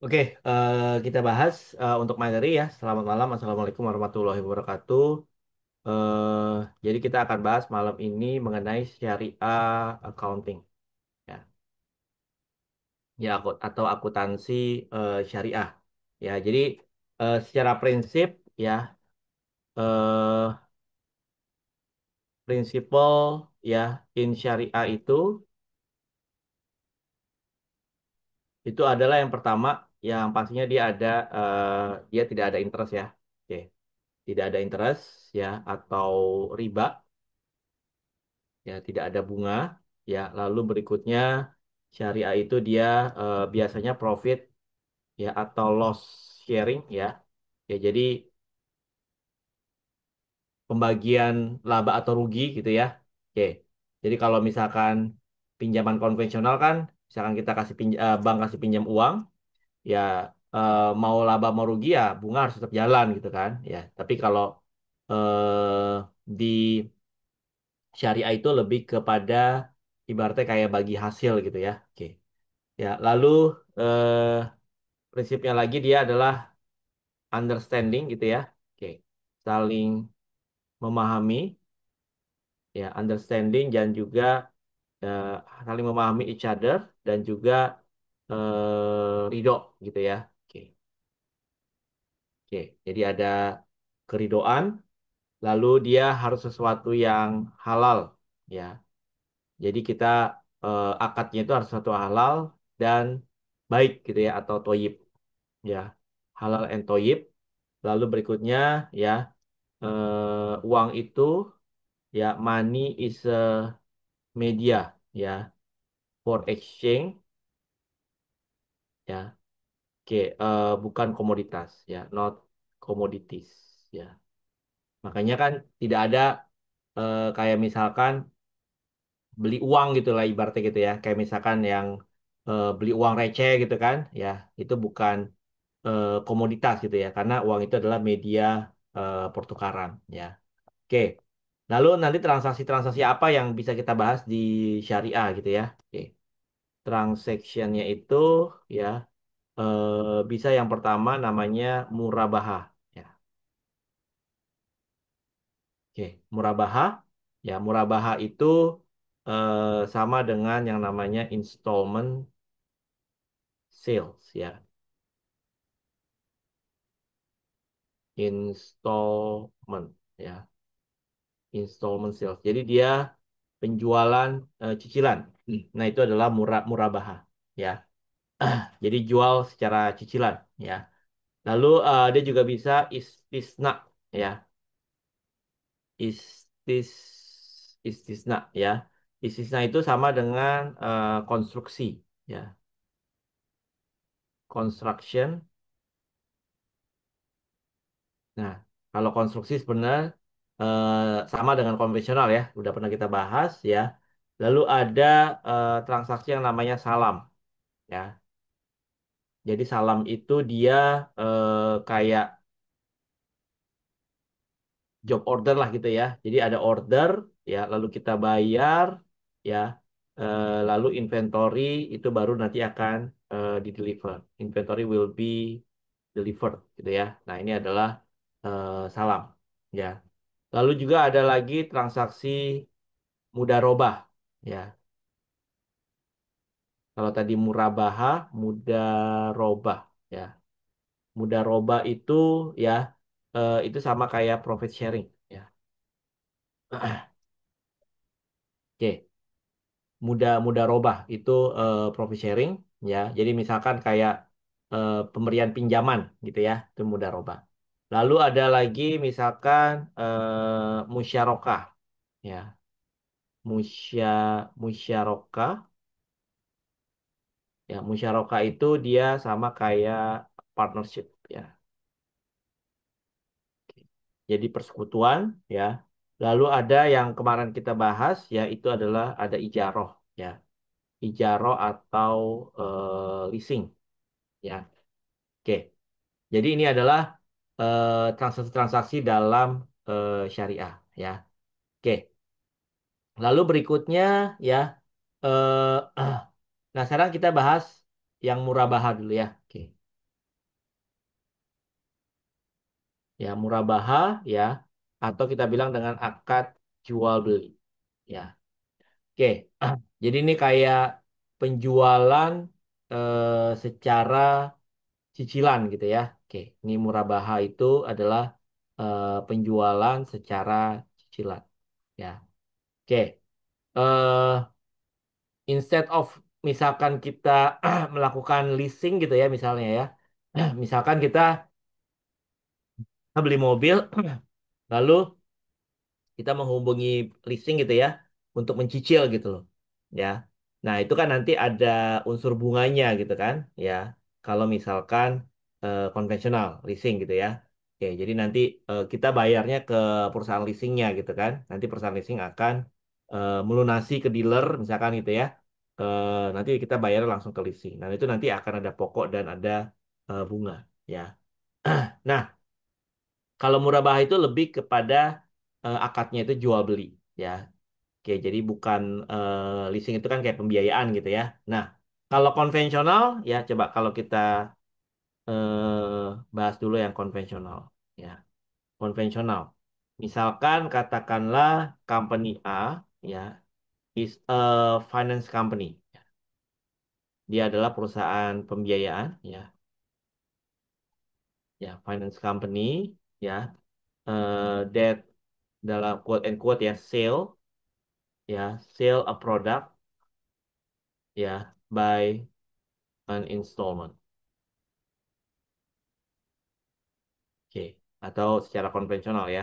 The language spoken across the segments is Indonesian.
Oke, kita bahas untuk materi ya. Selamat malam, Assalamualaikum warahmatullahi wabarakatuh. Jadi kita akan bahas malam ini mengenai syariah accounting, ya, ya atau akuntansi syariah, ya. Jadi secara prinsip, ya, eh, prinsipal ya in syariah itu adalah yang pertama, yang pastinya dia tidak ada interest ya, oke, tidak ada interest ya atau riba. Ya tidak ada bunga ya. Lalu berikutnya syariah itu dia biasanya profit ya atau loss sharing ya. Ya jadi pembagian laba atau rugi gitu ya. Oke, jadi kalau misalkan pinjaman konvensional kan, misalkan bank kasih pinjam uang ya, mau laba mau rugi ya bunga harus tetap jalan gitu kan ya. Tapi kalau di syariah itu lebih kepada ibaratnya kayak bagi hasil gitu ya. Oke. Ya, lalu eh, prinsipnya lagi dia adalah understanding gitu ya. Oke. Saling memahami ya, understanding dan juga eh, saling memahami each other dan juga ridho gitu ya. Oke. Oke. Jadi ada keridoan, lalu dia harus sesuatu yang halal ya. Jadi kita akadnya itu harus sesuatu halal dan baik gitu ya atau toyib ya, halal and toyib. Lalu berikutnya ya, uang itu ya, money is a media ya for exchange ya. Oke, bukan komoditas ya, not commodities ya. Makanya kan tidak ada kayak misalkan beli uang gitu lah ibaratnya gitu ya. Kayak misalkan yang beli uang receh gitu kan ya, itu bukan komoditas gitu ya, karena uang itu adalah media pertukaran ya. Oke. Lalu nanti transaksi-transaksi apa yang bisa kita bahas di syariah gitu ya. Oke. Transaksinya itu ya, bisa yang pertama namanya murabahah ya. Oke, murabahah ya, murabahah itu sama dengan yang namanya installment sales ya. Installment ya. Installment sales. Jadi dia penjualan cicilan. Nah, itu adalah murabahah ya. Jadi jual secara cicilan ya. Lalu dia juga bisa istisna ya. Istis istisna ya. Istisna itu sama dengan konstruksi ya. Construction. Nah, kalau konstruksi sebenarnya sama dengan konvensional ya. Udah pernah kita bahas ya. Lalu ada transaksi yang namanya salam ya. Jadi salam itu dia kayak job order lah gitu ya. Jadi ada order ya, lalu kita bayar ya, lalu inventory itu baru nanti akan di-deliver. Inventory will be delivered gitu ya. Nah, ini adalah salam ya. Lalu juga ada lagi transaksi mudharabah ya. Kalau tadi murabahah, mudharabah ya. Mudharabah itu ya, itu sama kayak profit sharing ya. Oke. Mudah robah itu profit sharing ya. Jadi misalkan kayak pemberian pinjaman gitu ya, itu mudah robah. Lalu ada lagi misalkan musyarakah ya. Musyarakah ya, musyarakah itu dia sama kayak partnership ya. Jadi persekutuan ya. Lalu ada yang kemarin kita bahas ya, itu adalah ada ijaroh ya. Ijaroh atau leasing ya. Oke. Jadi ini adalah transaksi-transaksi dalam syariah ya. Oke. Lalu berikutnya ya, eh nah sekarang kita bahas yang murabahah dulu ya. Oke. ya murabaha ya, atau kita bilang dengan akad jual beli ya. Oke, jadi ini kayak penjualan secara cicilan gitu ya. Oke, ini murabaha itu adalah penjualan secara cicilan ya. Oke, eh instead of misalkan kita melakukan leasing gitu ya misalnya ya. Misalkan kita beli mobil lalu kita menghubungi leasing gitu ya untuk mencicil gitu loh ya. Nah, itu kan nanti ada unsur bunganya gitu kan ya. Kalau misalkan konvensional leasing gitu ya. Oke, jadi nanti kita bayarnya ke perusahaan leasingnya gitu kan. Nanti perusahaan leasing akan melunasi ke dealer misalkan gitu ya. Nanti kita bayar langsung ke leasing. Nah, itu nanti akan ada pokok dan ada bunga ya. Nah, kalau murabah itu lebih kepada akadnya itu jual beli ya. Oke, jadi bukan leasing itu kan kayak pembiayaan gitu ya. Nah, kalau konvensional ya coba kalau kita bahas dulu yang konvensional ya. Konvensional. Misalkan katakanlah company A ya is a finance company. Dia adalah perusahaan pembiayaan ya. Ya, finance company ya. That dalam quote and quote ya sale ya, sell a product ya by an installment. Oke, atau secara konvensional ya.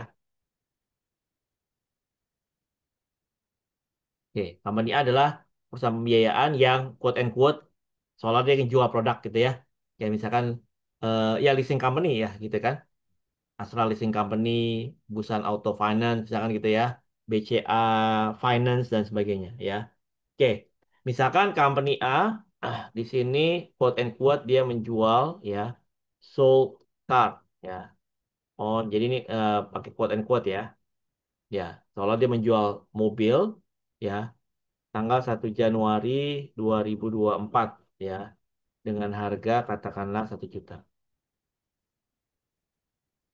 Oke, company A adalah perusahaan pembiayaan yang quote and quote soalnya dia jual produk gitu ya. Kayak misalkan ya leasing company ya gitu kan. Astra Leasing Company, Busan Auto Finance misalkan gitu ya. BCA Finance dan sebagainya ya. Oke, misalkan company A di sini quote and quote dia menjual ya sold car ya. Oh, jadi ini pakai quote and quote ya. Ya, soalnya dia menjual mobil ya tanggal 1 Januari 2024 ya dengan harga katakanlah 1 juta.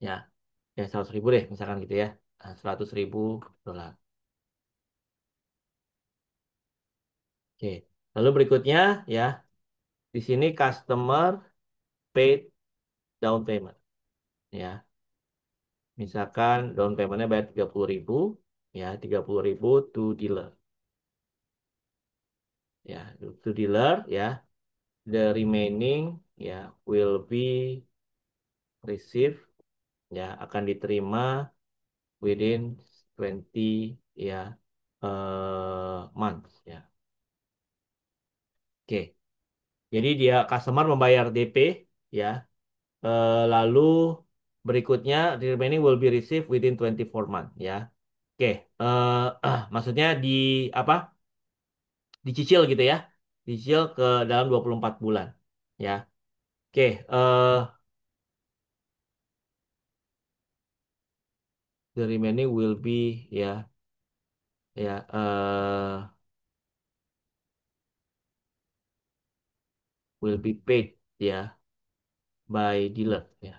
Ya, ya 100 ribu deh misalkan gitu ya. Nah, 100 ribu dolar. Oke. Lalu berikutnya ya, di sini customer paid down payment ya. Misalkan down paymentnya bayar 30 ribu ya, 30 ribu to dealer ya, to dealer ya. The remaining ya will be received ya akan diterima within 20 ya months ya. Oke. Jadi dia customer membayar DP ya. Lalu berikutnya the remaining will be received within 24 months ya. Oke. Maksudnya di apa? Dicicil gitu ya. Dicicil ke dalam 24 bulan ya. Oke, the remaining will be ya will be paid ya by dealer ya.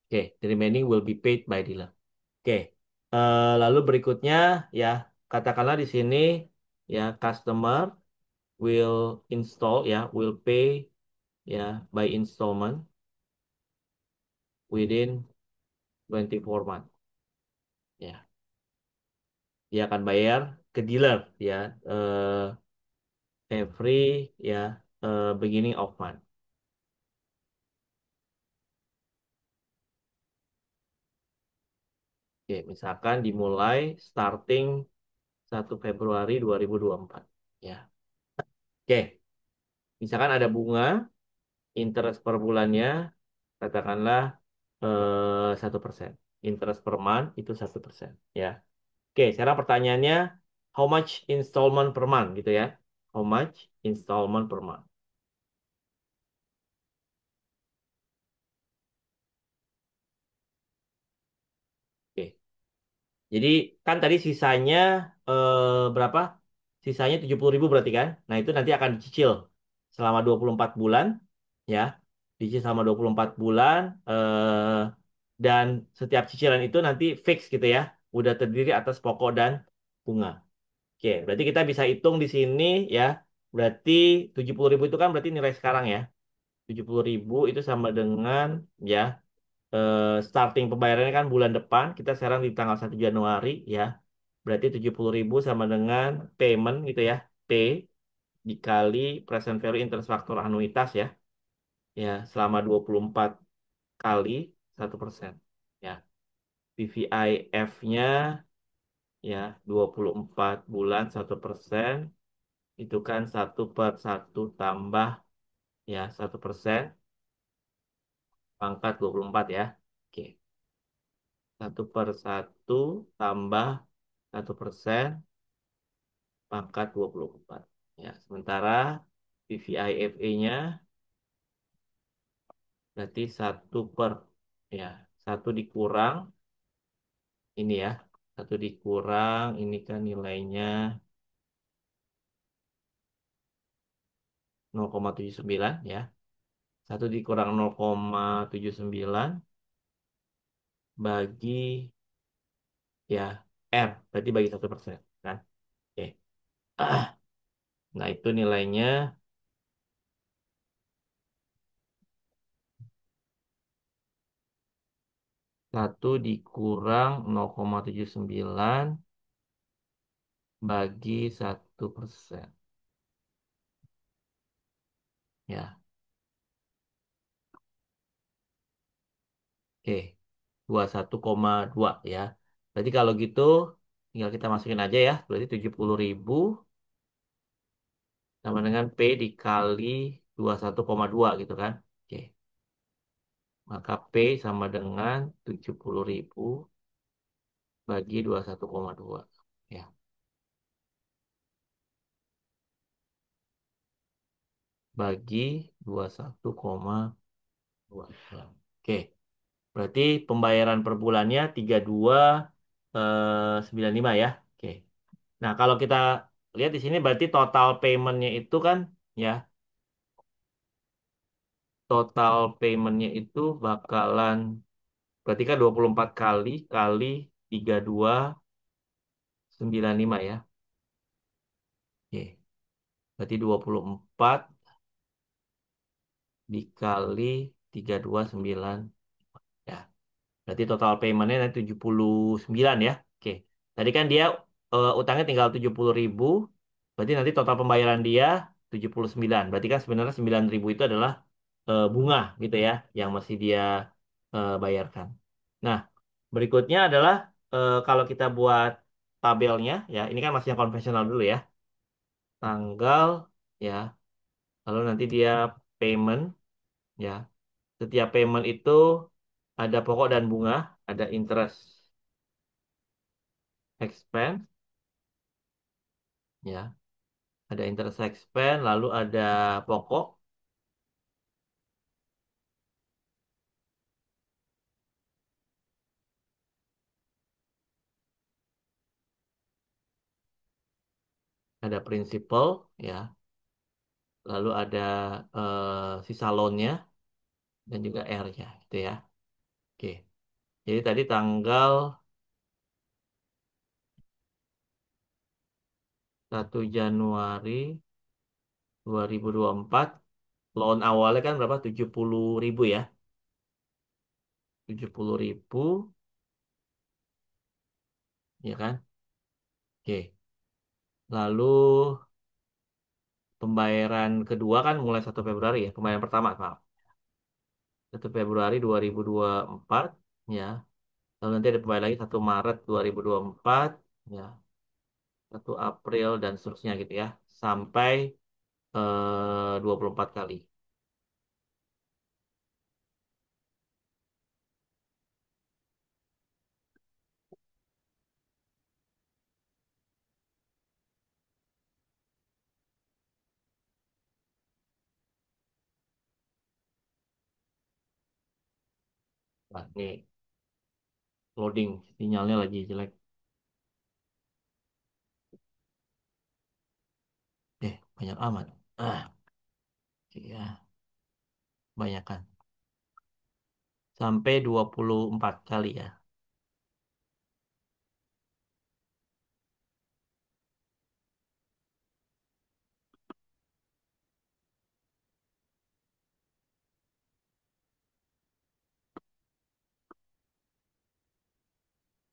Oke, the remaining will be paid by dealer. Oke. Lalu berikutnya ya, katakanlah di sini ya customer will install ya, will pay ya by installment within 24 months. Ya, dia akan bayar ke dealer ya every ya beginning of month. Oke, misalkan dimulai starting 1 Februari 2024. Ya. Oke, misalkan ada bunga interest per bulannya katakanlah 1%. Interest per month itu 1%. Ya. Oke, sekarang pertanyaannya how much installment per month gitu ya? How much installment per month? Oke. Jadi kan tadi sisanya berapa? Sisanya 70 ribu berarti kan? Nah itu nanti akan dicicil selama 24 bulan ya. Cicil sama 24 bulan, dan setiap cicilan itu nanti fix gitu ya, udah terdiri atas pokok dan bunga. Oke, berarti kita bisa hitung di sini ya, berarti 70.000 itu kan berarti nilai sekarang ya. 70.000 itu sama dengan ya, starting pembayarannya kan bulan depan, kita sekarang di tanggal 1 Januari ya. Berarti 70.000 sama dengan payment gitu ya, P dikali present value interest faktor anuitas ya. Ya, selama 24 kali 1%. Ya, PVIF-nya ya 24 bulan 1%, itu kan 1/1 tambah ya 1% pangkat 24 ya. Oke, 1/1 tambah 1% pangkat 24. Ya, sementara PVIFE-nya berarti ya, satu dikurang ini ya, satu dikurang ini kan nilainya 0,79 ya. Satu dikurang 0,79 bagi ya R, berarti bagi 1% kan. Oke. Nah, itu nilainya satu dikurang 0,79 bagi 1%. Ya, oke. 21,2 ya. Berarti kalau gitu tinggal kita masukin aja ya. Berarti 70.000 sama dengan P dikali 21,2 gitu kan. Oke. Maka P sama dengan 70.000 bagi 21,2. Ya, bagi 21,2. Ya. Oke, berarti pembayaran per bulannya 32,95 ya. Oke. Nah, kalau kita lihat di sini berarti total paymentnya itu kan ya, total paymentnya itu bakalan berarti kan 24 kali kali 32,95 ya. Oke. Berarti 24 dikali 32,9 ya. Berarti total paymentnya nanti 79 ya. Oke. Tadi kan dia utangnya tinggal 70.000. Berarti nanti total pembayaran dia 79. Berarti kan sebenarnya 9.000 itu adalah bunga gitu ya, yang masih dia bayarkan. Nah, berikutnya adalah kalau kita buat tabelnya ya, ini kan masih yang konvensional dulu ya. Tanggal ya, lalu nanti dia payment ya. Setiap payment itu ada pokok dan bunga, ada interest expense ya, ada interest expense, lalu ada pokok, ada principal ya, lalu ada sisa loannya dan juga R-nya gitu ya. Oke. Jadi tadi tanggal 1 Januari 2024, loan awalnya kan berapa? 70.000 ya. 70.000 ya kan? Oke. Lalu pembayaran kedua kan mulai 1 Februari ya. Pembayaran pertama, maaf. 1 Februari 2024 ya. Lalu nanti ada pembayaran lagi 1 Maret 2024 ya. 1 April dan seterusnya gitu ya. Sampai 24 kali. Nah, ini loading. Sinyalnya lagi jelek. Banyak amat. Ah, iya. Kebanyakan. Sampai 24 kali ya.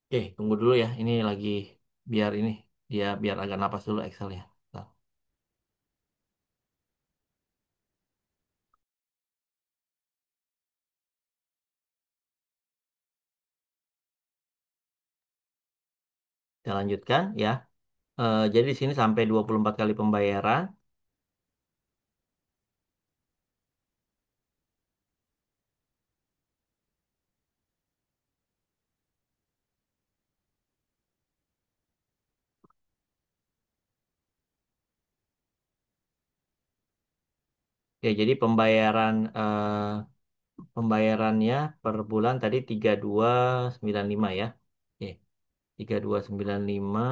Oke, tunggu dulu ya. Ini lagi biar ini dia biar agak napas dulu Excel ya. Bentar. Kita lanjutkan ya. Jadi di sini sampai 24 kali pembayaran. Ya, jadi pembayarannya per bulan tadi 3295 ya. Oke, 3295.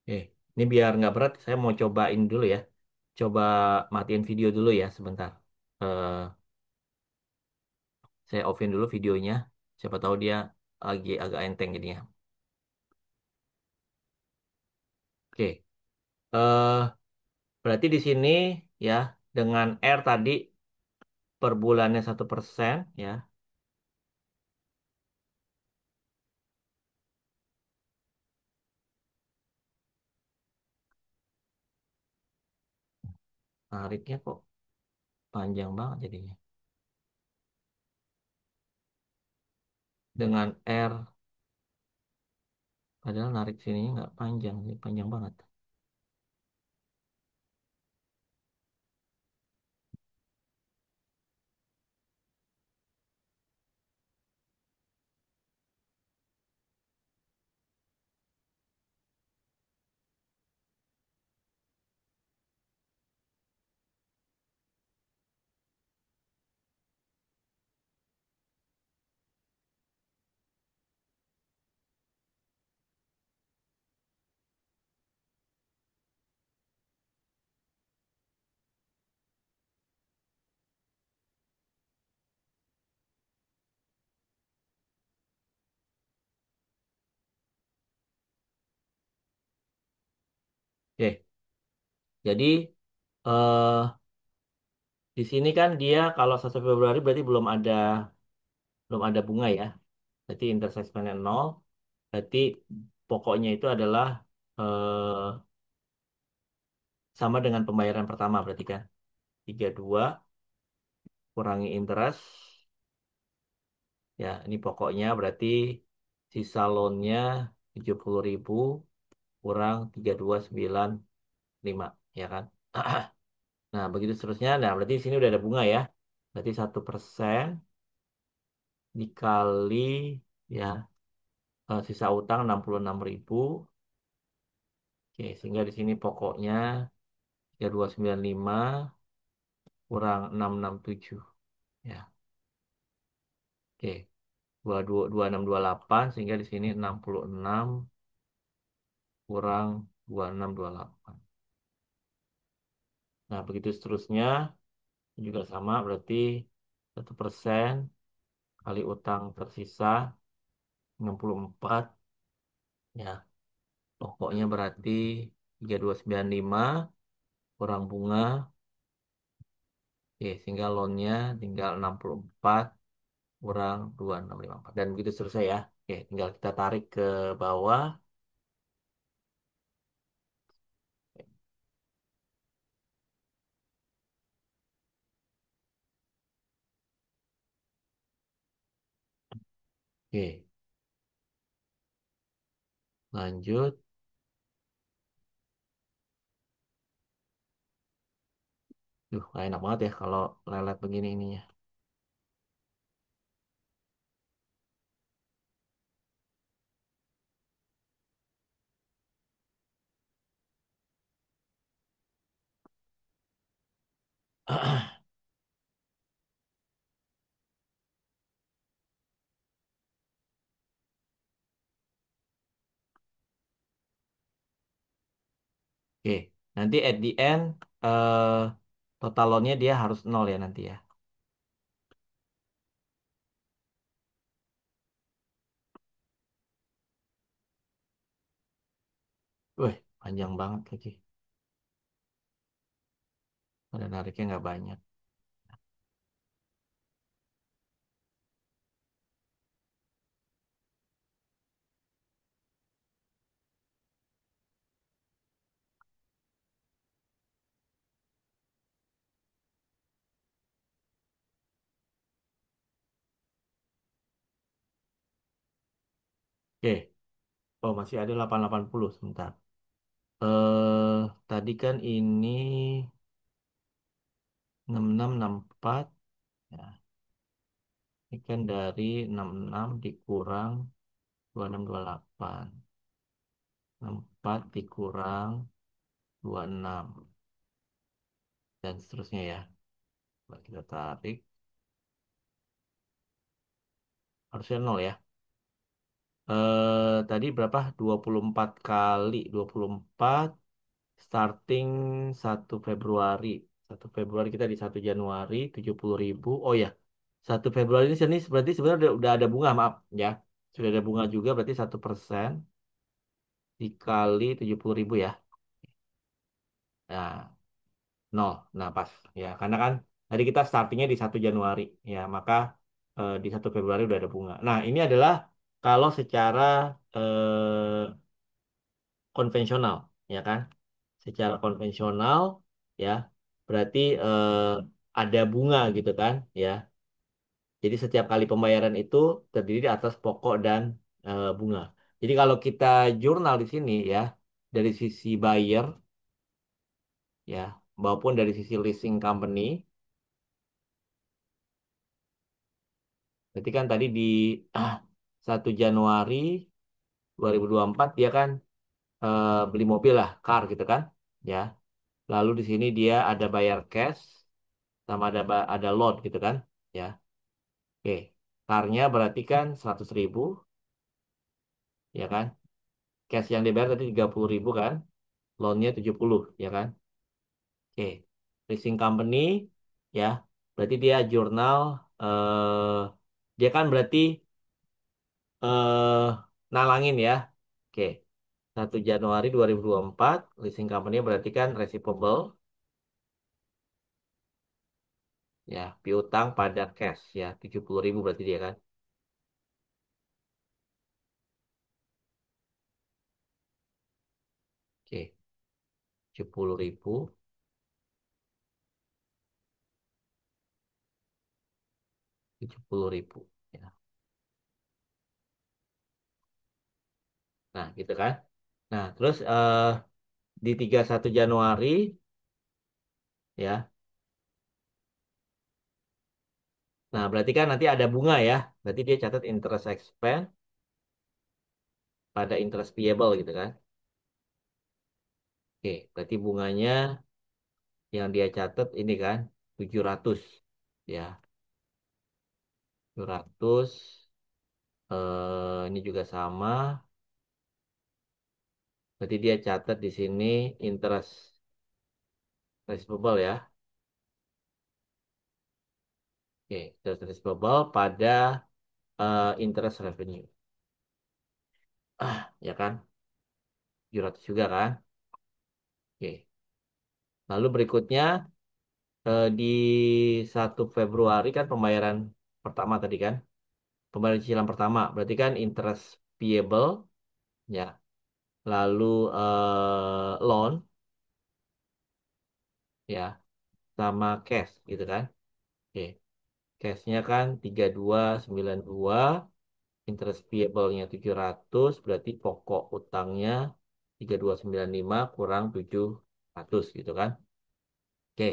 Oke, ini biar nggak berat, saya mau cobain dulu ya. Coba matiin video dulu ya sebentar. Eh, saya offin dulu videonya. Siapa tahu dia lagi agak enteng jadinya. Oke, berarti di sini ya dengan R tadi per bulannya 1% ya. Tariknya kok panjang banget jadinya. Dengan R, padahal narik sininya nggak panjang, ini panjang banget. Oke, jadi eh di sini kan dia kalau 1 Februari berarti belum ada bunga ya. Berarti interest expense 0. Berarti pokoknya itu adalah sama dengan pembayaran pertama berarti kan. 32 kurangi interest. Ya, ini pokoknya berarti sisa loannya 70.000 kurang 3295 ya kan. Nah, begitu seterusnya. Nah, berarti di sini udah ada bunga ya. Berarti 1% dikali ya sisa utang 66.000. Oke, sehingga di sini pokoknya 3295 kurang 667 ya. Oke, 2628 sehingga di sini 66 kurang 2628. Nah, begitu seterusnya juga sama berarti 1% kali utang tersisa 64 ya. Pokoknya berarti 3295 kurang bunga. Oke, sehingga loannya tinggal 64 kurang 2654 dan begitu seterusnya ya. Oke, tinggal kita tarik ke bawah. Oke, lanjut. Gak enak banget ya kalau lelet begini ininya. Oke, nanti at the end total loan-nya dia harus nol ya nanti ya. Wih, panjang banget lagi. Pada nariknya nggak banyak. Oke, oh masih ada 880 sebentar. Tadi kan ini 6664 ya. Ini kan dari 66 dikurang 2628. 4 dikurang 26 dan seterusnya ya. Coba kita tarik. Harusnya nol ya. Tadi berapa? 24 kali 24 starting 1 Februari. 1 Februari kita di 1 Januari 70.000. Oh ya, 1 Februari ini sini berarti sebenarnya udah ada bunga, maaf ya. Sudah ada bunga juga berarti 1% dikali 70.000 ya. Nah, nol. Nah, pas. Ya, karena kan tadi kita startingnya di 1 Januari. Ya, maka di 1 Februari udah ada bunga. Nah, ini adalah kalau secara konvensional, ya kan? Secara konvensional, ya, berarti ada bunga gitu kan, ya. Jadi setiap kali pembayaran itu terdiri di atas pokok dan bunga. Jadi kalau kita jurnal di sini ya, dari sisi buyer, ya, maupun dari sisi leasing company, berarti kan tadi di 1 Januari 2024 dia kan beli mobil lah, car gitu kan, ya. Lalu di sini dia ada bayar cash sama ada loan gitu kan, ya. Oke, carnya berarti kan 100.000, ya kan. Cash yang dibayar tadi 30.000 kan, loannya 70, ya kan. Oke, leasing company, ya, berarti dia jurnal, dia kan berarti eh, nalangin ya. Oke, 1 Januari 2024 leasing company berarti kan receivable, ya, piutang pada cash, ya, 70.000 berarti dia kan. Oke, 70.000, 70.000. Ya. Nah, gitu kan. Nah, terus di 31 Januari, ya. Nah, berarti kan nanti ada bunga ya. Berarti dia catat interest expense pada interest payable gitu kan. Oke, berarti bunganya yang dia catat ini kan 700, ya. 700 ini juga sama. Berarti dia catat di sini interest receivable ya. Oke, interest receivable pada interest revenue. Ya kan? 700 juga kan? Oke. Lalu berikutnya di 1 Februari kan pembayaran pertama tadi kan? Pembayaran cicilan pertama berarti kan interest payable, ya. Lalu loan, ya, sama cash gitu kan. Oke. Cashnya kan 3292, interest payable-nya 700, berarti pokok utangnya 3295 kurang 700 gitu kan. Oke.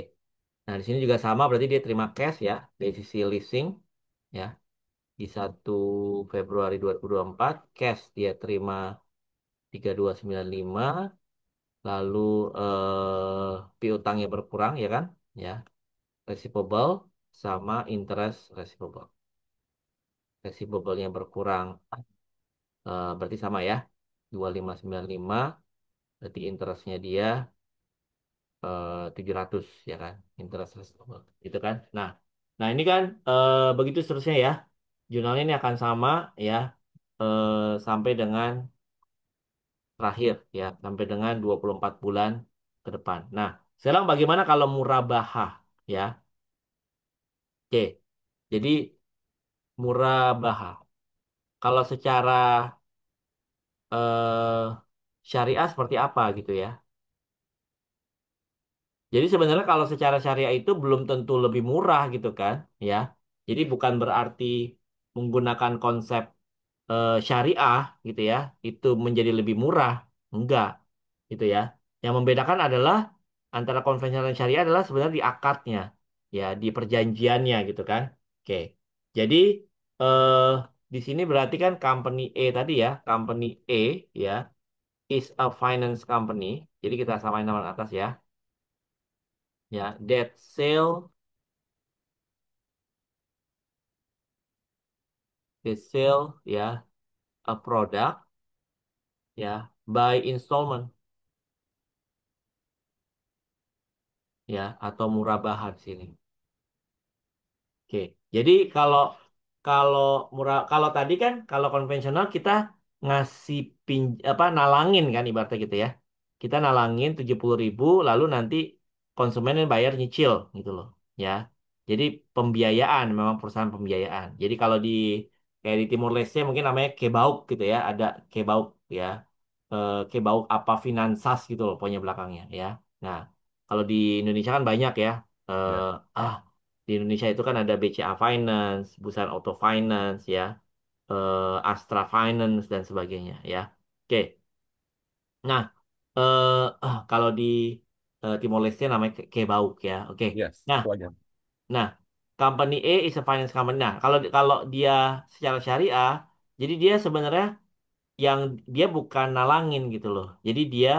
Nah, di sini juga sama berarti dia terima cash ya dari sisi leasing ya. Di 1 Februari 2024 cash dia terima 3295, lalu piutangnya berkurang ya kan? Ya, receivable sama interest receivable. Receivable-nya berkurang berarti sama ya. 2595 berarti interestnya dia 700 ya kan? Interest receivable. Gitu kan? Nah, ini kan begitu seterusnya ya. Jurnalnya ini akan sama ya sampai dengan terakhir ya, sampai dengan 24 bulan ke depan. Nah, sekarang bagaimana kalau murabaha ya? Oke. Jadi murabaha. Kalau secara eh, syariah seperti apa gitu ya? Jadi sebenarnya kalau secara syariah itu belum tentu lebih murah gitu kan, ya. Jadi bukan berarti menggunakan konsep syariah gitu ya, itu menjadi lebih murah. Enggak, gitu ya. Yang membedakan adalah antara konvensional dan syariah adalah sebenarnya di akadnya, ya, di perjanjiannya gitu kan. Oke. Jadi eh di sini berarti kan company E tadi ya, company E ya is a finance company. Jadi kita samain nama atas ya. Ya, that sell, they sell ya a product ya by installment ya atau murabah di sini. Oke. Jadi kalau kalau kalau tadi kan kalau konvensional kita ngasih apa nalangin kan ibaratnya gitu ya. Kita nalangin 70.000 lalu nanti konsumen yang bayar nyicil gitu loh ya. Jadi pembiayaan memang perusahaan pembiayaan. Jadi kalau di kayak di Timur Leste mungkin namanya Kebauk gitu ya, ada Kebauk ya. Kebauk apa Finansas gitu loh pokoknya belakangnya ya. Nah, kalau di Indonesia kan banyak ya. Eh, Ya. ah di Indonesia itu kan ada BCA Finance, Busan Auto Finance ya, Astra Finance dan sebagainya ya. Oke. Nah, kalau di Timor Leste namanya Kebauk ya. Oke. Yes, Nah, itu aja. nah, company A is a finance company. Nah, kalau kalau dia secara syariah, jadi dia sebenarnya yang dia bukan nalangin gitu loh. Jadi dia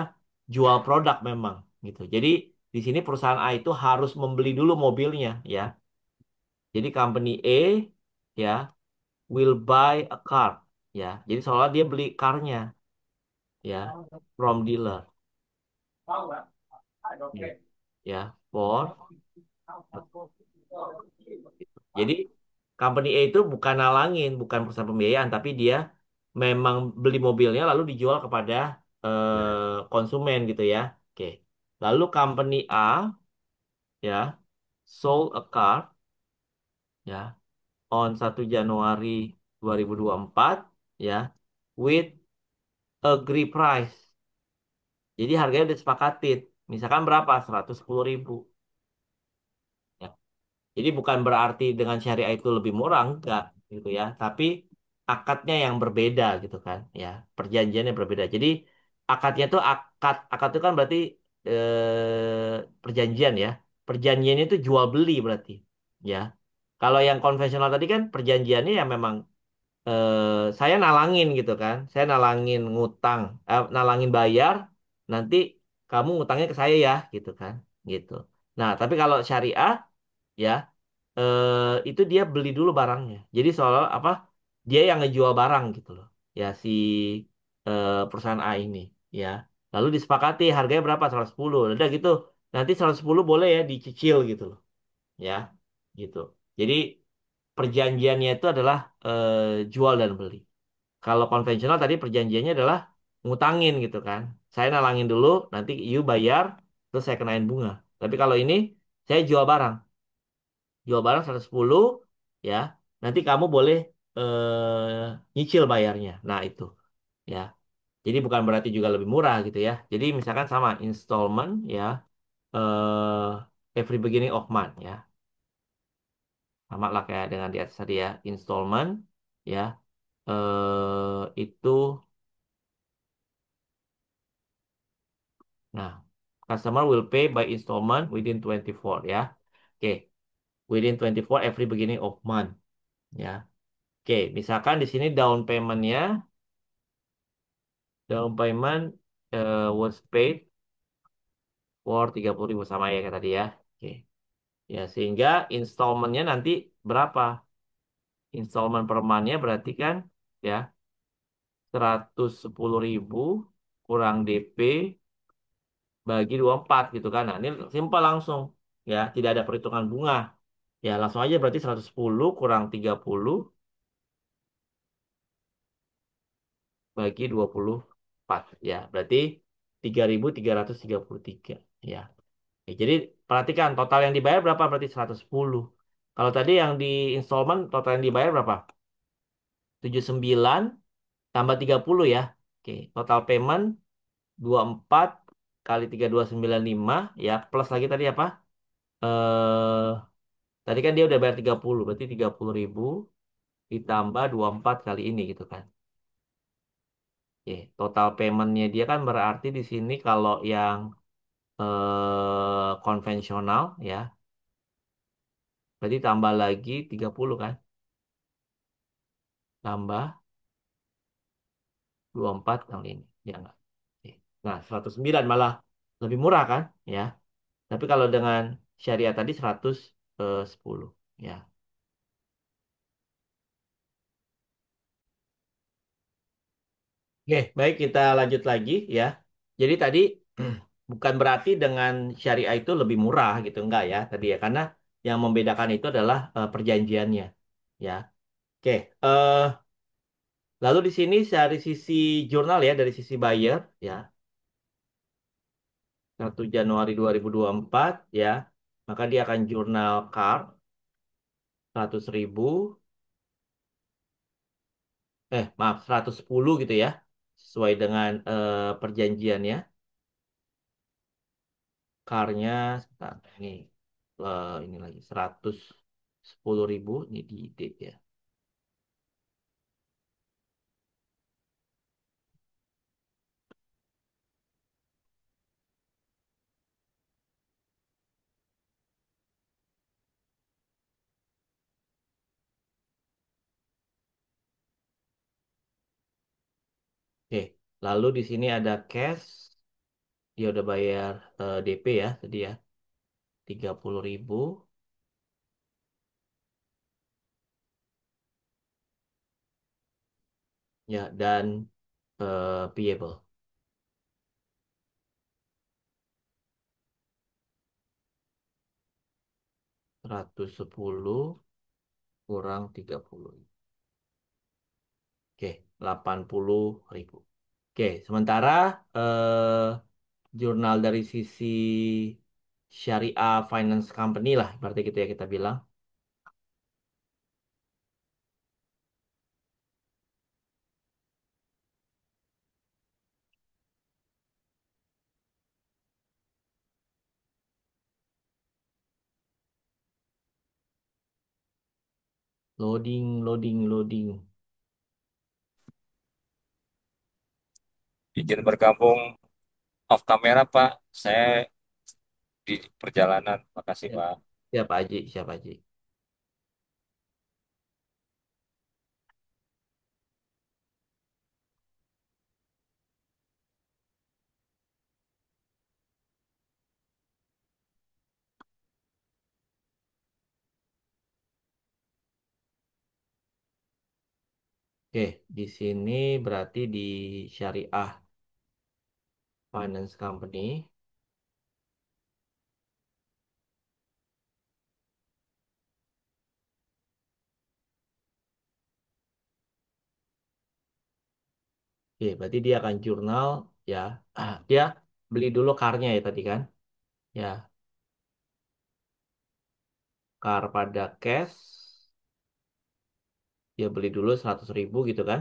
jual produk memang gitu. Jadi di sini perusahaan A itu harus membeli dulu mobilnya ya. Jadi company A ya will buy a car ya. Jadi seolah dia beli carnya ya from dealer. Ya, ya, for gitu. Jadi company A itu bukan nalangin, bukan perusahaan pembiayaan, tapi dia memang beli mobilnya lalu dijual kepada Ya, ya. konsumen gitu ya. Oke. Lalu company A ya sold a car ya on 1 Januari 2024 ya with agree price. Jadi harganya udah disepakatin. Misalkan berapa? 110.000. Ya. Jadi bukan berarti dengan syariah itu lebih murah, enggak gitu ya. Tapi akadnya yang berbeda gitu kan, ya. Perjanjiannya berbeda. Jadi akadnya tuh akad itu kan berarti perjanjian ya. Perjanjiannya itu jual beli berarti, ya. Kalau yang konvensional tadi kan perjanjiannya ya memang saya nalangin gitu kan. Saya nalangin ngutang, nalangin bayar, nanti kamu ngutangnya ke saya ya, gitu kan. Gitu. Nah, tapi kalau syariah ya itu dia beli dulu barangnya. Jadi soal apa? Dia yang ngejual barang gitu loh. Ya si perusahaan A ini ya. Lalu disepakati harganya berapa? 110. Udah gitu. Nanti 110 boleh ya dicicil gitu loh. Ya. Gitu. Jadi perjanjiannya itu adalah jual dan beli. Kalau konvensional tadi perjanjiannya adalah ngutangin gitu kan. Saya nalangin dulu, nanti you bayar, terus saya kenain bunga. Tapi kalau ini saya jual barang 110 ya. Nanti kamu boleh nyicil bayarnya. Nah, itu ya. Jadi bukan berarti juga lebih murah gitu ya. Jadi misalkan sama installment ya every beginning of month ya. Sama lah kayak dengan di atas tadi ya, installment ya. Itu nah, customer will pay by installment within 24 ya. Oke, within 24 every beginning of month. Ya. Oke, misalkan di sini down payment was paid for 30.000 sama ya kayak tadi ya. Oke. Ya, sehingga installmentnya nanti berapa? Installment per month-nya berarti kan ya 110.000 kurang DP bagi 24 gitu kan. Nah, ini simpel langsung ya, tidak ada perhitungan bunga. Ya, langsung aja berarti 110 kurang 30 bagi 24 ya. Berarti 3.333 ya. Oke, jadi perhatikan total yang dibayar berapa berarti 110. Kalau tadi yang di installment total yang dibayar berapa? 79 tambah 30 ya. Oke, total payment 24 kali 3295 ya, plus lagi tadi apa? Eh tadi kan dia udah bayar 30 berarti 30.000 ditambah 24 kali ini gitu kan. Oke, total paymentnya dia kan berarti di sini kalau yang konvensional ya, berarti tambah lagi 30 kan? Tambah 24 kali ini. Ya enggak? Oke. Nah, 109 malah lebih murah kan? Ya. Tapi kalau dengan syariah tadi 110 ya. Oke, baik kita lanjut lagi ya. Jadi tadi bukan berarti dengan syariah itu lebih murah gitu enggak ya tadi ya, karena yang membedakan itu adalah perjanjiannya ya. Oke, eh lalu di sini dari sisi jurnal ya, dari sisi buyer ya, 1 Januari 2024 ya, maka dia akan jurnal CAR 100.000, maaf 110 gitu ya, sesuai dengan perjanjiannya. Carnya sebentar, ini lagi 110.000 ini di date ya. Oke, lalu di sini ada cash, dia udah bayar DP ya tadi ya, 30.000 ya, dan payable 110 kurang 30. Oke, 80.000. Oke, sementara eh, jurnal dari sisi Syariah Finance Company lah, berarti gitu ya kita bilang. Loading, loading, loading. Izin bergabung off kamera, Pak. Saya di perjalanan. Makasih, Siap, Pak. siap Haji, siap Haji. Oke, di sini berarti di Syariah Finance Company. Oke, berarti dia akan jurnal ya. Dia beli dulu karnya ya tadi kan. Ya, kar pada cash. Dia beli dulu 100.000 gitu kan.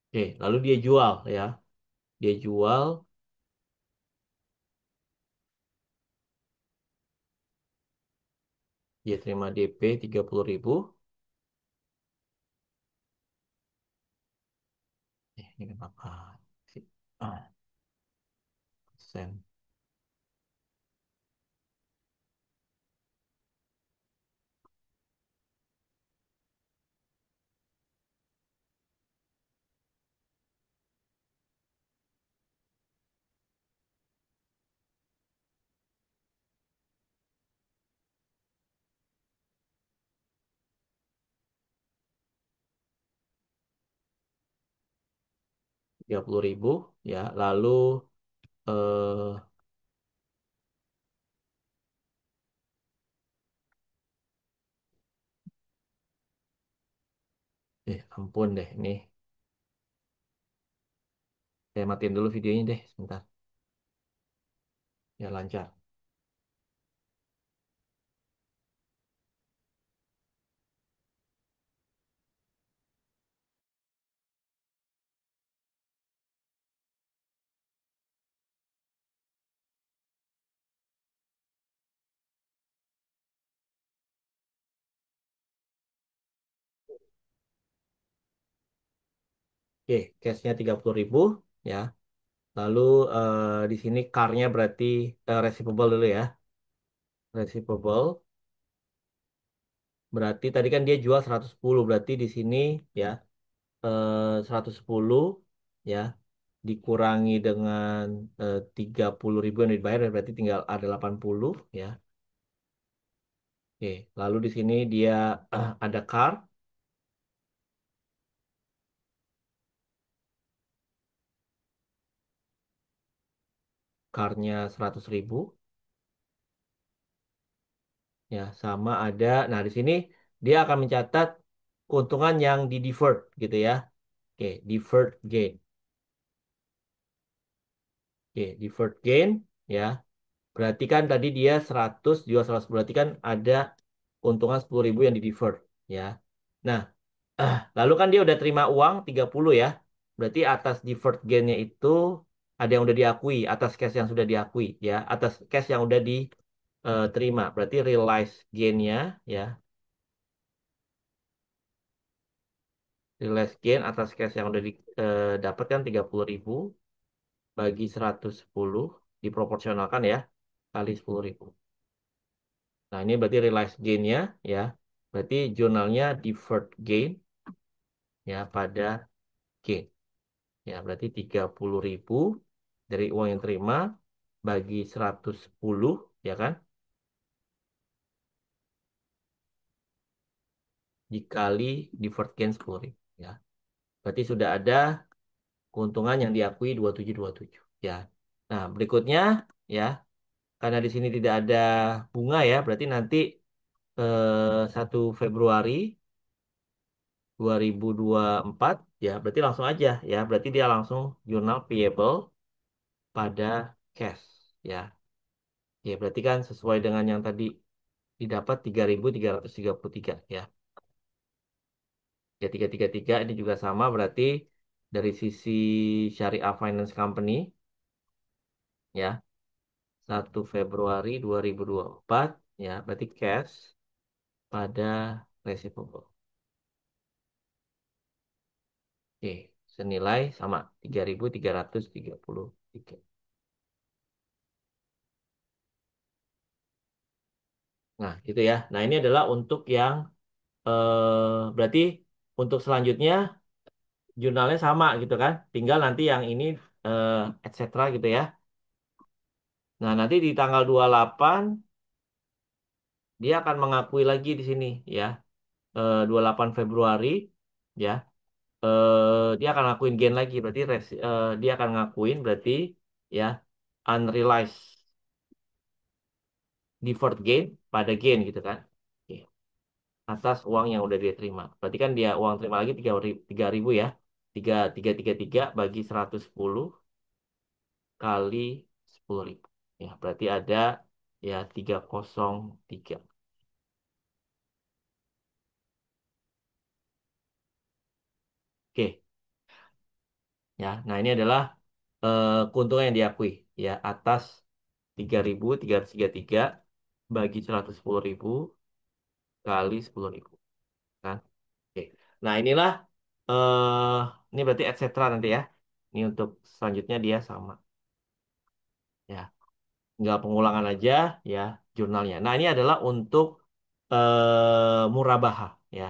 Oke, lalu dia jual ya. Dia jual, dia terima DP 30.000. Ini apa? Ah, sen. 30.000 ya. Lalu eh ampun deh ini. Saya matiin dulu videonya deh sebentar. Ya lancar. 'Cashnya 30.000 ya. Lalu di sini carnya berarti receivable dulu ya. Receivable berarti tadi kan dia jual 110, berarti di sini ya 110 ya dikurangi dengan 30.000 yang dibayar berarti tinggal ada 80 ya. Oke, lalu di sini dia ada car, carnya 100.000 ya, sama ada. Nah, di sini dia akan mencatat keuntungan yang di deferred gitu ya. Oke, deferred gain. Oke, deferred gain ya. Berarti kan tadi dia 100 jual 100, berarti kan ada keuntungan 10.000 yang di deferred ya. Nah, lalu kan dia udah terima uang 30 ya. Berarti atas deferred gain-nya itu ada yang udah diakui, atas cash yang sudah diakui ya, atas cash yang udah diterima. Berarti realized gain-nya ya, realized gain atas cash yang udah didapatkan 30.000 bagi 110 diproporsionalkan ya kali 10.000. Nah, ini berarti realized gain-nya ya. Berarti jurnalnya deferred gain ya pada gain. Ya, berarti 30.000 dari uang yang terima bagi 110 ya kan? Dikali deferred gain 10.000 ya. Berarti sudah ada keuntungan yang diakui 2727 ya. Nah, berikutnya ya, karena di sini tidak ada bunga ya, berarti nanti 1 Februari 2024 ya, berarti langsung aja ya. Berarti dia langsung jurnal payable pada cash ya. Ya, berarti kan sesuai dengan yang tadi didapat 3.333 ya. Ya 333 ini juga sama berarti dari sisi Syariah Finance Company ya 1 Februari 2024 ya berarti cash pada receivable. Oke, senilai sama 3.333. Nah, gitu ya. Nah, ini adalah untuk yang berarti untuk selanjutnya jurnalnya sama gitu kan. Tinggal nanti yang ini eh, etc gitu ya. Nah, nanti di tanggal 28 dia akan mengakui lagi di sini ya. 28 Februari ya. Dia akan ngakuin gain lagi berarti dia akan ngakuin berarti ya unrealized deferred gain pada gain gitu kan. Oke. Atas uang yang udah dia terima. Berarti kan dia uang terima lagi 3.000 ya. 3.333 bagi 110 kali 10.000. Ya, berarti ada ya 303. Oke. Ya, nah ini adalah keuntungan yang diakui. Ya, atas 3.333 bagi 110.000 kali 10.000. Kan? Oke. Nah, inilah eh ini berarti et cetera nanti ya. Ini untuk selanjutnya dia sama ya. Nggak pengulangan aja ya jurnalnya. Nah, ini adalah untuk murabaha ya.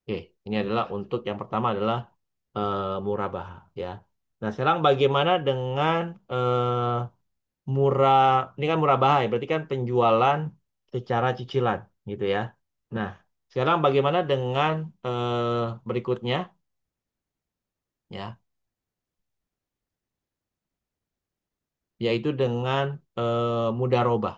Oke, ini adalah untuk yang pertama adalah murabaha ya. Nah, sekarang bagaimana dengan murah ini kan murabaha ya, berarti kan penjualan secara cicilan gitu ya. Nah, sekarang bagaimana dengan berikutnya ya, yaitu dengan mudharabah.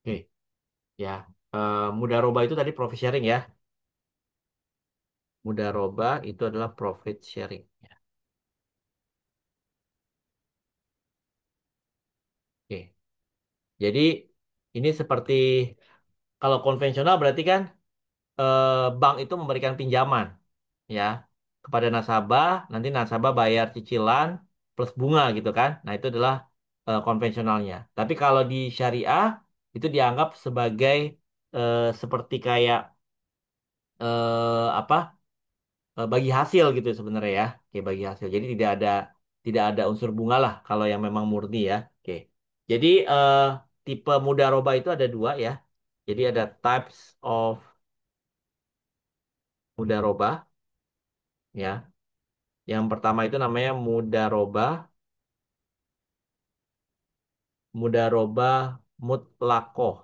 Oke, ya. Mudharabah itu tadi profit sharing ya. Mudharabah itu adalah profit sharing. Ya. Oke. Jadi ini seperti kalau konvensional berarti kan bank itu memberikan pinjaman ya kepada nasabah, nanti nasabah bayar cicilan plus bunga gitu kan. Nah, itu adalah konvensionalnya. Tapi kalau di syariah itu dianggap sebagai seperti kayak apa? Bagi hasil gitu sebenarnya ya. Oke, bagi hasil. Jadi tidak ada unsur bunga lah kalau yang memang murni ya. Oke. Jadi tipe mudharabah itu ada dua ya. Jadi ada types of mudharabah ya. Yang pertama itu namanya mudharabah mutlakoh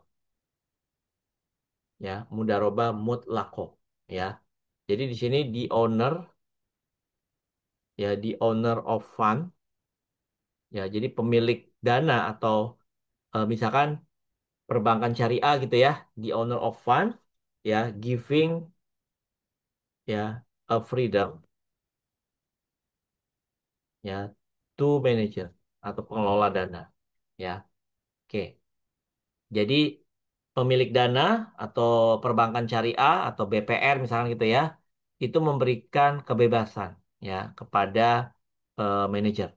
ya, mudharabah mutlakoh ya. Jadi di sini di owner ya, di owner of fund ya. Jadi pemilik dana atau misalkan perbankan syariah gitu ya, di owner of fund ya, giving ya a freedom ya to manager atau pengelola dana ya. Oke. Jadi pemilik dana atau perbankan syariah atau BPR misalnya gitu ya, itu memberikan kebebasan ya kepada manajer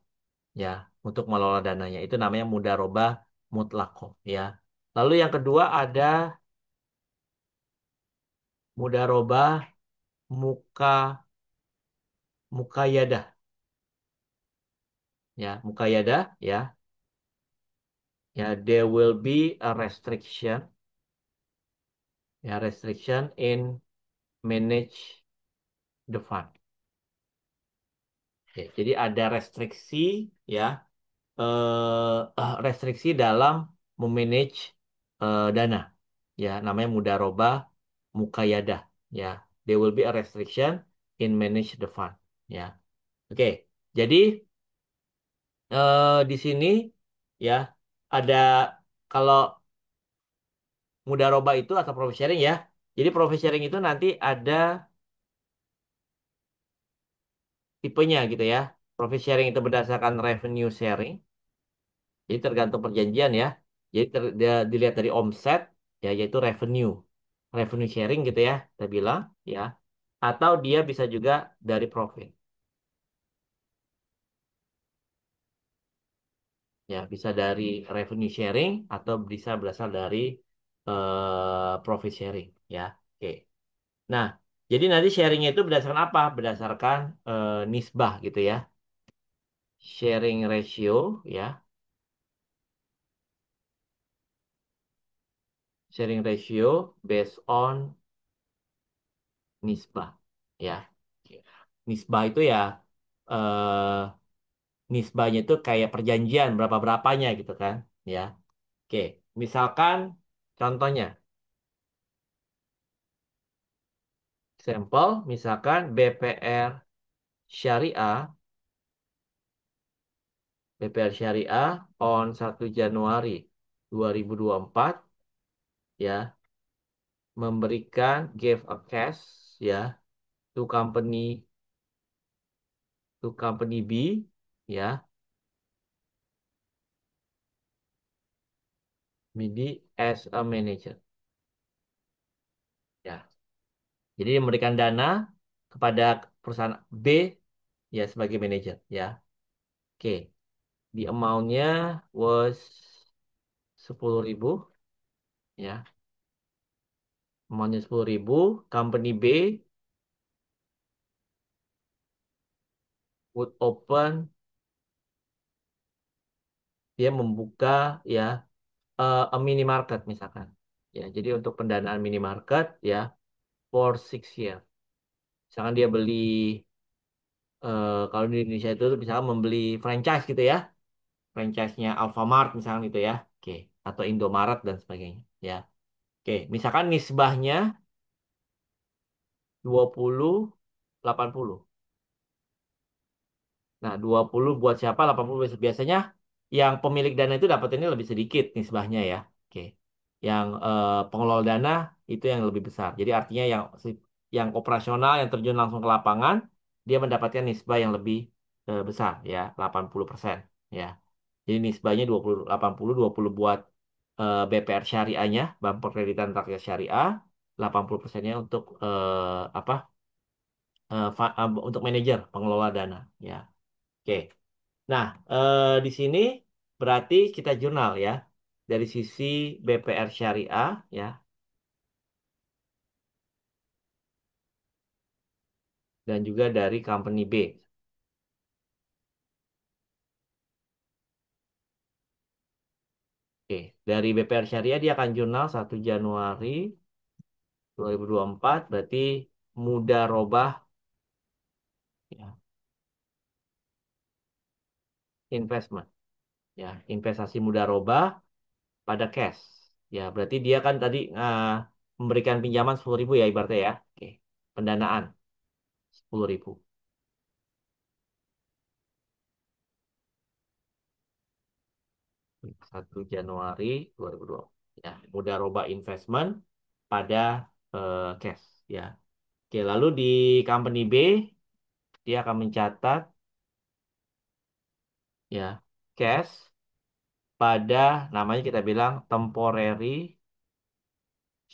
ya untuk mengelola dananya. Itu namanya mudharabah mutlakoh ya. Lalu yang kedua ada mudharabah muka mukayadah ya, mukayadah ya. Ya, there will be a restriction ya, restriction in manage the fund. Oke, jadi ada restriksi ya, restriksi dalam memanage dana ya, namanya mudharabah mukayadah ya. There will be a restriction in manage the fund ya. Oke, jadi di sini ya ada kalau mudharabah itu atau profit sharing ya. Jadi profit sharing itu nanti ada tipenya gitu ya. Profit sharing itu berdasarkan revenue sharing. Jadi tergantung perjanjian ya. Jadi dilihat dari omset ya, yaitu revenue. Revenue sharing gitu ya, kita bilang ya. Atau dia bisa juga dari profit. Ya, bisa dari revenue sharing atau bisa berasal dari profit sharing ya. Oke. Nah, jadi nanti sharingnya itu berdasarkan apa? Berdasarkan nisbah gitu ya. Sharing ratio ya. Sharing ratio based on nisbah ya. Nisbah itu ya eh nisbahnya itu kayak perjanjian berapa-berapanya gitu kan ya. Oke, misalkan contohnya sampel misalkan BPR Syariah on 1 Januari 2024 ya memberikan give a cash ya to company B, ya, MIDI as a manager. Ya. Jadi memberikan dana kepada perusahaan B ya sebagai manajer ya. Oke, di amount-nya was 10.000 ya. Amount-nya 10.000, company B would open, dia membuka ya a minimarket misalkan. Ya, jadi untuk pendanaan minimarket ya for 6 year. Misalkan dia beli kalau di Indonesia itu misalkan membeli franchise gitu ya. Franchise-nya Alfamart misalkan itu ya. Oke, atau Indomaret dan sebagainya ya. Oke, misalkan nisbahnya 20-80. Nah, 20 buat siapa? 80 biasanya yang pemilik dana itu dapat ini lebih sedikit nisbahnya ya. Oke. Yang pengelola dana itu yang lebih besar. Jadi artinya yang operasional yang terjun langsung ke lapangan dia mendapatkan nisbah yang lebih besar ya, 80% ya. Jadi nisbahnya 20 80 20 buat BPR syariahnya, Bank Perkreditan Rakyat Syariah, 80%-nya untuk apa? Untuk manajer pengelola dana ya. Oke. Nah, di sini berarti kita jurnal ya. Dari sisi BPR Syariah ya dan juga dari company B. Oke, dari BPR Syariah dia akan jurnal 1 Januari 2024 berarti mudharabah ya, investment ya, investasi mudharabah pada cash. Ya, berarti dia kan tadi memberikan pinjaman 10.000 ya ibaratnya ya. Oke, pendanaan 10.000. 1 Januari 2002 ya mudharabah investment pada cash ya. Oke, lalu di company B dia akan mencatat ya cash pada namanya kita bilang temporary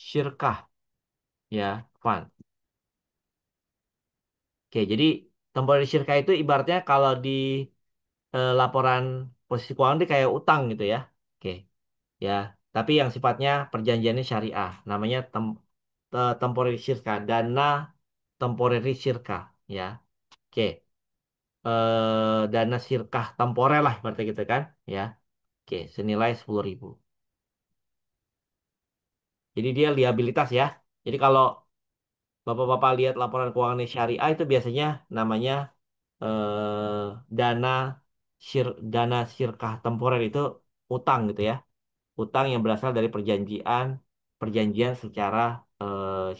syirkah ya fund. Oke, jadi temporary syirkah itu ibaratnya kalau di laporan posisi keuangan itu kayak utang gitu ya. Oke, ya. Tapi yang sifatnya perjanjiannya syariah, namanya temporary syirkah, dana temporary syirkah, ya. Oke, dana syirkah temporer lah, berarti gitu kan, ya. Oke, senilai 10.000. Jadi dia liabilitas ya. Jadi kalau bapak-bapak lihat laporan keuangan syariah itu biasanya namanya dana dana syirkah temporer itu utang gitu ya. Utang yang berasal dari perjanjian perjanjian secara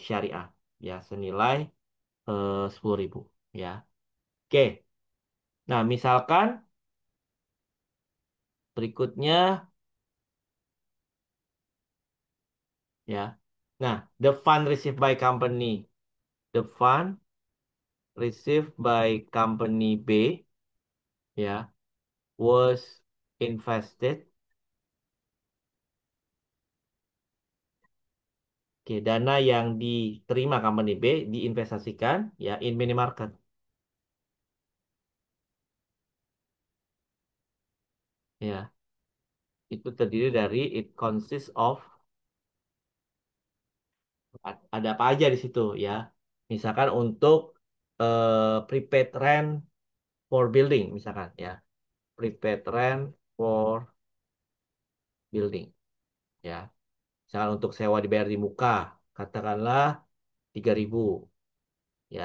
syariah ya senilai 10.000 ya. Oke. Nah, misalkan berikutnya ya. Nah, the fund received by company, the fund received by company B ya was invested. Oke, dana yang diterima company B diinvestasikan ya in mini market. Ya, itu terdiri dari it consists of ada apa aja di situ ya. Misalkan untuk prepaid rent for building misalkan ya. Prepaid rent for building ya. Misalkan untuk sewa dibayar di muka katakanlah 3.000 ya.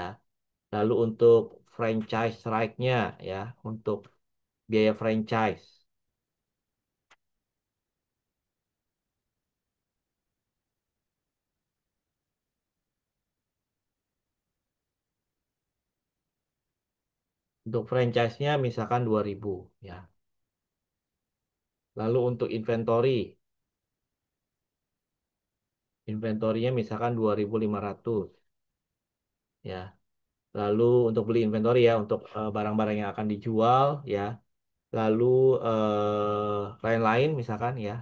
Lalu untuk franchise right-nya ya, untuk biaya franchise. Untuk franchise-nya misalkan 2.000 ya. Lalu untuk inventory, inventorinya misalkan 2.500 ya. Lalu untuk beli inventory ya, untuk barang-barang yang akan dijual ya. Lalu lain-lain misalkan ya.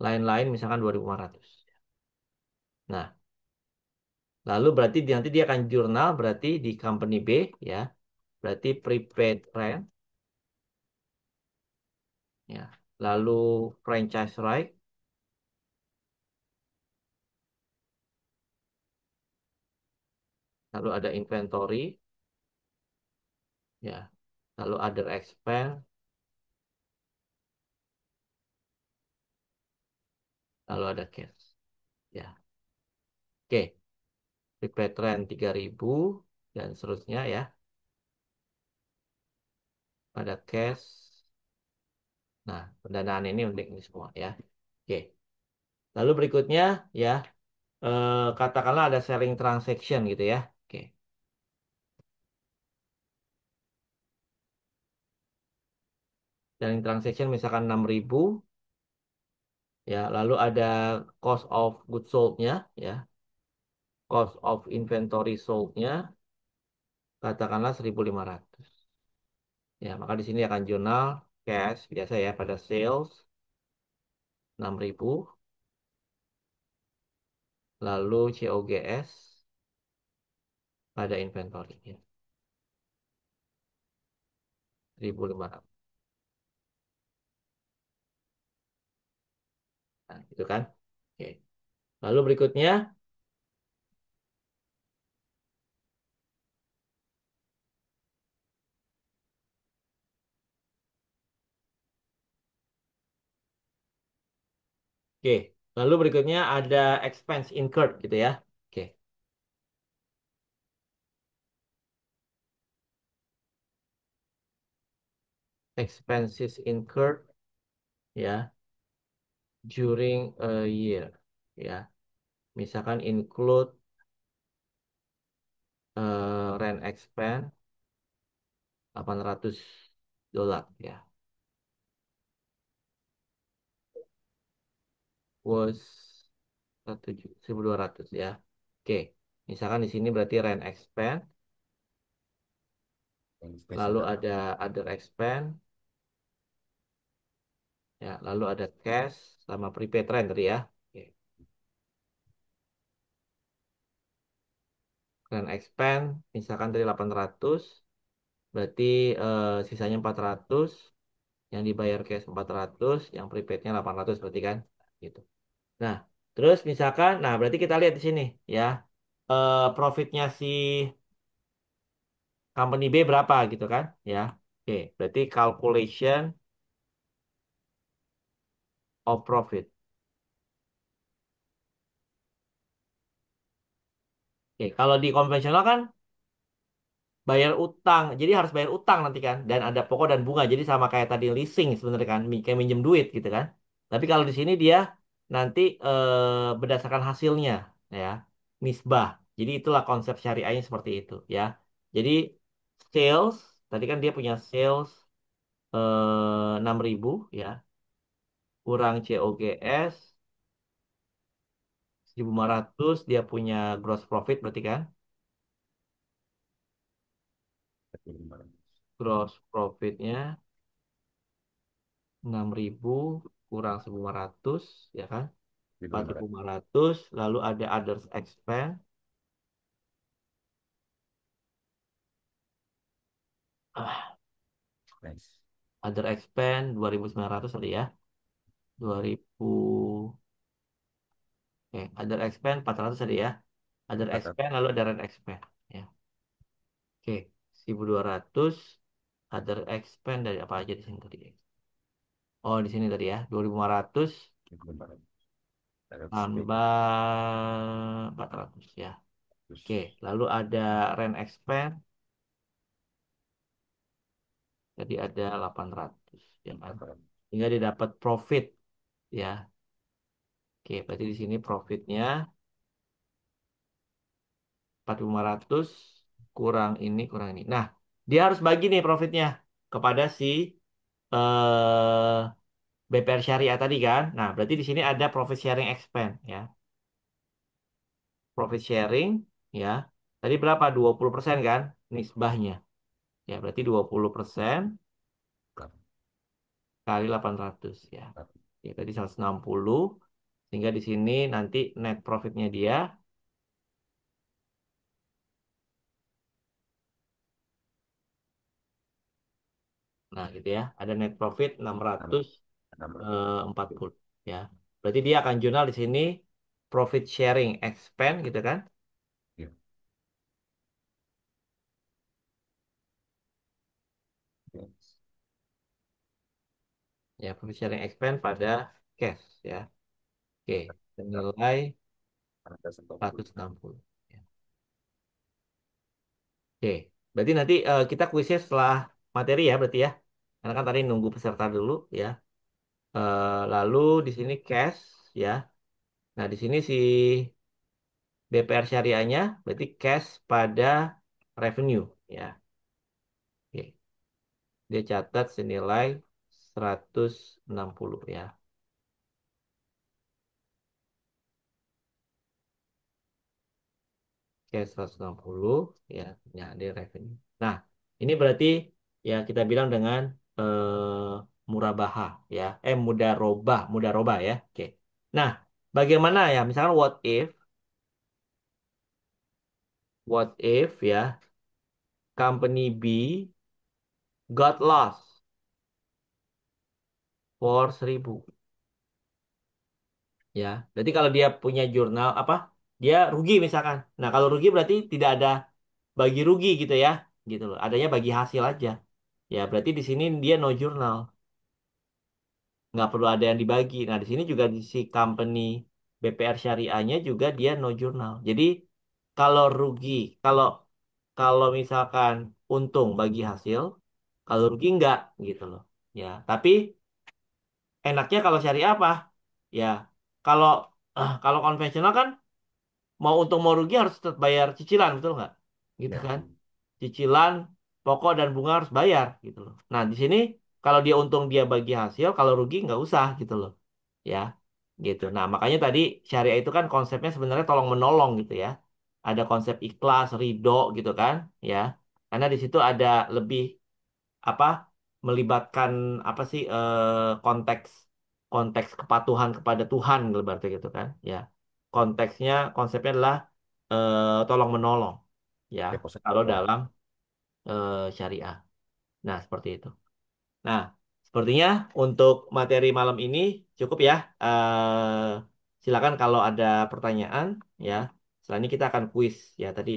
Lain-lain misalkan 2.500. Nah, lalu berarti nanti dia akan jurnal berarti di company B ya. Berarti prepaid rent ya. Lalu franchise right, lalu ada inventory ya. Lalu other expense, lalu ada cash ya. Oke, prepaid rent 3.000 dan seterusnya ya. Ada cash. Nah, pendanaan ini untuk ini semua ya. Oke. Lalu berikutnya ya, katakanlah ada selling transaction gitu ya. Oke. Selling transaction misalkan 6.000 ya, lalu ada cost of goods sold-nya ya, cost of inventory sold-nya katakanlah 1.500. Ya, maka di sini akan jurnal cash biasa ya pada sales 6.000, lalu COGS pada inventory ya, 1.500. Nah, gitu kan? Oke. Lalu berikutnya, oke. Lalu berikutnya ada expense incurred gitu ya. Oke. Expenses incurred ya during a year ya. Misalkan include rent expense $800 ya. Was 1.200 ya. Oke. Misalkan di sini berarti rent expense, lalu ada other expense ya, lalu ada cash sama prepaid rent tadi ya. Oke. Rent expense misalkan tadi 800, berarti sisanya 400, yang dibayar cash 400, yang prepaidnya 800 berarti kan gitu. Nah, terus misalkan nah berarti kita lihat di sini ya. Profitnya si company B berapa gitu kan ya. Oke, berarti calculation of profit. Oke, kalau di konvensional kan bayar utang. Jadi harus bayar utang nanti kan dan ada pokok dan bunga. Jadi sama kayak tadi leasing sebenarnya kan, kayak minjem duit gitu kan. Tapi kalau di sini dia nanti berdasarkan hasilnya ya, nisbah. Jadi itulah konsep syariahnya seperti itu ya. Jadi sales tadi kan dia punya sales 6.000 ya, kurang COGS 1.500, dia punya gross profit berarti kan. Gross profitnya 6.000 kurang 1.500 ya kan. 4.500, lalu ada others expense. Ah, other expense 2.900 tadi ya. 2.000. Oke, other expense 400 tadi ya. Other expense lalu ada rent expense ya. Oke, 1.200 other expense dari apa aja di sini tadi. Oh, di sini tadi ya. 2.500 tambah 400 ya. Oke, lalu ada rent expense jadi ada 800 ya kan. Hingga didapat profit ya. Oke, berarti di sini profitnya 4.500 kurang ini. Nah, dia harus bagi nih profitnya kepada si BPR Syariah tadi kan. Nah, berarti di sini ada profit sharing expense ya. profit sharing, ya. Tadi berapa? 20% kan nisbahnya. Ya, berarti 20% kali 800 ya. Ya, tadi 160. Sehingga di sini nanti net profitnya dia, nah gitu ya, ada net profit 640 ya. Berarti dia akan jurnal di sini profit sharing expense gitu kan? Ya, profit sharing expense pada cash ya. Oke, senilai 160. Ya. Oke, berarti nanti kita kuisnya setelah materi ya berarti ya. Karena kan tadi nunggu peserta dulu ya. Lalu di sini cash ya. Nah, di sini si BPR syariahnya berarti cash pada revenue ya. Oke. Dia catat senilai 160 ya. Cash 160 ya, ya di revenue. Nah, ini berarti ya kita bilang dengan murabaha ya. Mudarobah ya. Oke. Nah, bagaimana ya? Misalkan what if ya, company B got lost for 1.000 ya. Berarti kalau dia punya jurnal apa? Dia rugi misalkan. Nah, kalau rugi berarti tidak ada bagi rugi gitu ya. Gitu loh. Adanya bagi hasil aja. Ya, berarti di sini dia no jurnal. Nggak perlu ada yang dibagi. Nah, di sini juga di si company BPR Syariahnya juga dia no jurnal. Jadi kalau rugi, kalau kalau misalkan untung bagi hasil, kalau rugi enggak gitu loh. Ya, tapi enaknya kalau syariah apa? Ya, kalau kalau konvensional kan mau untung mau rugi harus tetap bayar cicilan, betul nggak? Gitu kan? Cicilan, pokok dan bunga harus bayar gitu loh. Nah, di sini kalau dia untung dia bagi hasil, kalau rugi nggak usah gitu loh. Ya, gitu. Nah, makanya tadi syariah itu kan konsepnya sebenarnya tolong menolong gitu ya. Ada konsep ikhlas, ridho gitu kan, ya. Karena di situ ada lebih apa melibatkan apa sih konteks konteks kepatuhan kepada Tuhan berarti gitu kan, ya. Konteksnya konsepnya adalah tolong menolong ya kalau dalam syariah. Nah, seperti itu. Nah, sepertinya untuk materi malam ini cukup ya. Silakan kalau ada pertanyaan ya. Setelah ini kita akan kuis ya tadi.